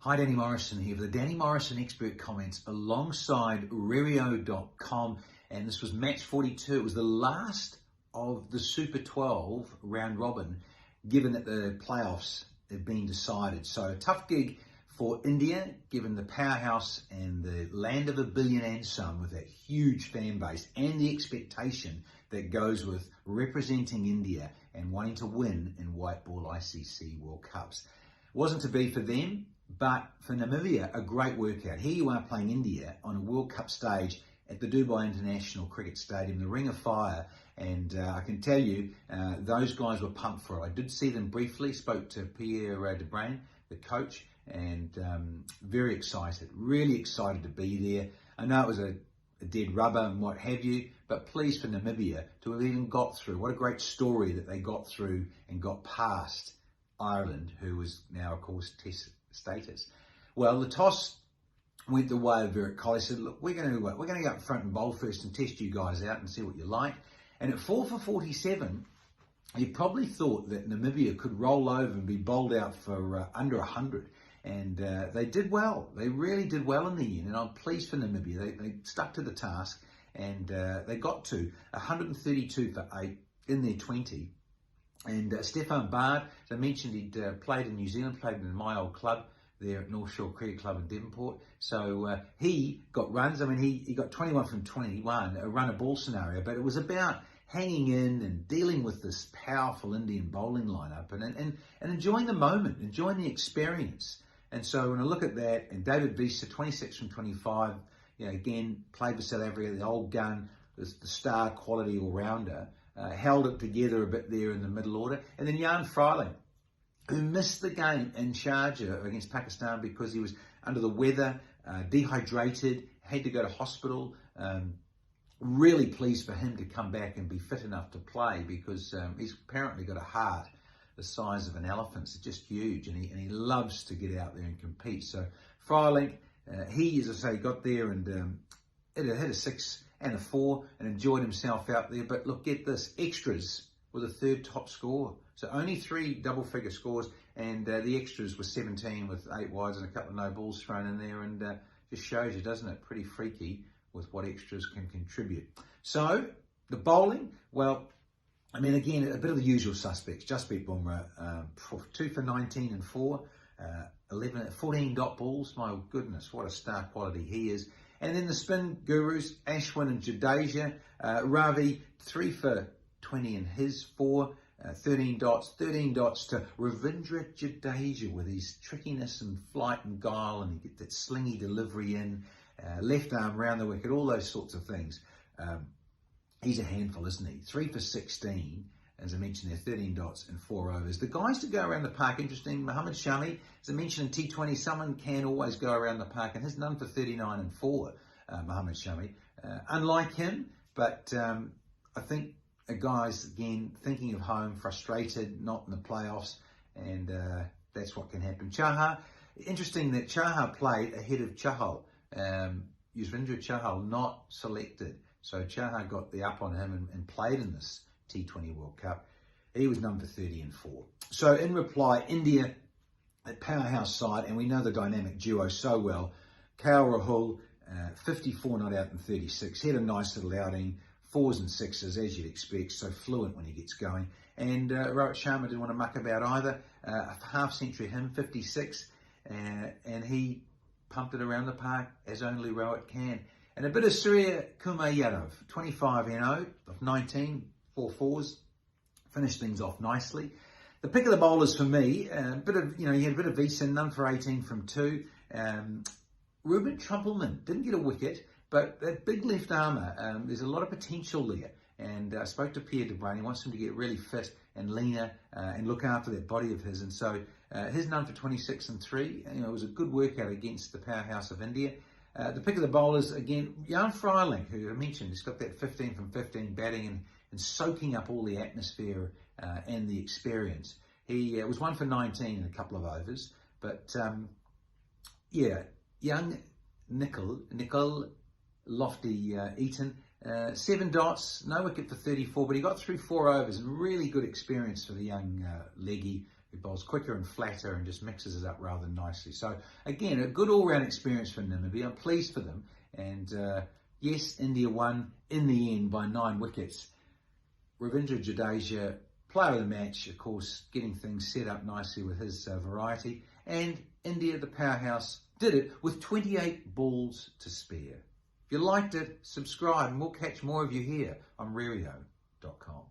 Hi, Danny Morrison here for the Danny Morrison Expert Comments alongside Rario.com, and this was match 42. It was the last of the Super 12 round robin, given that the playoffs have been decided. So a tough gig for India, given the powerhouse and the land of a billion and some, with that huge fan base and the expectation that goes with representing India and wanting to win in white ball ICC World Cups. Wasn't to be for them, but for Namibia, a great workout. Here you are playing India on a World Cup stage at the Dubai International Cricket Stadium, the Ring of Fire, and I can tell you, those guys were pumped for it. I did see them briefly, spoke to Pierre de Brain, the coach, and very excited, really excited to be there. I know it was a dead rubber and what have you, but pleased for Namibia to have even got through. What a great story that they got through and got past Ireland, who was now, of course, Test status. Well, the toss went the way of Virat Kohli. Said, look, we're going to go up front and bowl first and test you guys out and see what you like. And at 4 for 47, you probably thought that Namibia could roll over and be bowled out for under 100. And they did well. They really did well in the end. And I'm pleased for Namibia. They stuck to the task, and they got to 132 for 8 in their 20. And Stefan Bard, as I mentioned, he'd played in New Zealand, played in my old club there at North Shore Cricket Club in Devonport. So he got runs. I mean, he got 21 from 21, a run a ball scenario, but it was about hanging in and dealing with this powerful Indian bowling lineup and enjoying the moment, enjoying the experience. And so when I look at that, and David Wiese, 26 from 25, you know, again, played for South Africa, the old gun, the star quality all-rounder, held it together a bit there in the middle order. And then Jan Freiling, who missed the game in Sharjah against Pakistan because he was under the weather, dehydrated, had to go to hospital. Really pleased for him to come back and be fit enough to play, because he's apparently got a heart the size of an elephant's. It's just huge, and he loves to get out there and compete. So Freiling, he, as I say, got there and hit a 6 and a 4 and enjoyed himself out there. But look, get this, extras were the third top score. So only 3 double-figure scores, and the extras were 17 with 8 wides and a couple of no balls thrown in there, and just shows you, doesn't it? Pretty freaky with what extras can contribute. So the bowling, well, I mean, again, a bit of the usual suspects. Jasprit Bumrah, 2 for 19 and 4, 14 dot balls. My goodness, what a star quality he is. And then the spin gurus, Ashwin and Jadeja. Ravi, 3 for 20 in his 4, 13 dots to Ravindra Jadeja with his trickiness and flight and guile, and he gets that slingy delivery in, left arm round the wicket, all those sorts of things. He's a handful, isn't he? 3 for 16, as I mentioned there, 13 dots and 4 overs. The guys to go around the park, interesting, Mohammad Shami, as I mentioned in T20, someone can always go around the park, and his none for 39 and 4, Mohammad Shami. Unlike him, but I think a guy's, again, thinking of home, frustrated, not in the playoffs, and that's what can happen. Chahar, interesting that Chahar played ahead of Chahal. Yuzvendra Chahal not selected. So Chahar got the up on him and played in this T20 World Cup. He was number 30 and 4. So in reply, India, a powerhouse side, and we know the dynamic duo so well. KL Rahul, 54 not out and 36. He had a nice little outing, 4s and 6s, as you'd expect, so fluent when he gets going. And Rohit Sharma didn't want to muck about either. A half century him, 56, and he pumped it around the park as only Rohit can. And a bit of Surya Kumar Yadav, 25 NO of 19, 4 4s, finished things off nicely. The pick of the bowlers for me, a bit of, you had a bit of Wiese, none for 18 from 2. Ruben Trumpelman didn't get a wicket, but that big left armour, there's a lot of potential there. And I spoke to Pierre de Brain. He wants him to get really fit and leaner and look after that body of his. And so his none for 26 and 3. It was a good workout against the powerhouse of India. The pick of the bowlers, again, Jan Freiling, who I mentioned, has got that 15 from 15 batting and soaking up all the atmosphere and the experience. He was 1 for 19 in a couple of overs. But, young Nicol Lofty Eaton, 7 dots, no wicket for 34, but he got through 4 overs, and really good experience for the young leggy He bowls quicker and flatter and just mixes it up rather nicely. So again, a good all-round experience for Namibia. I'm pleased for them. And yes, India won in the end by 9 wickets. Ravindra Jadeja, player of the match, of course, getting things set up nicely with his variety. And India, the powerhouse, did it with 28 balls to spare. If you liked it, subscribe and we'll catch more of you here on Rario.com.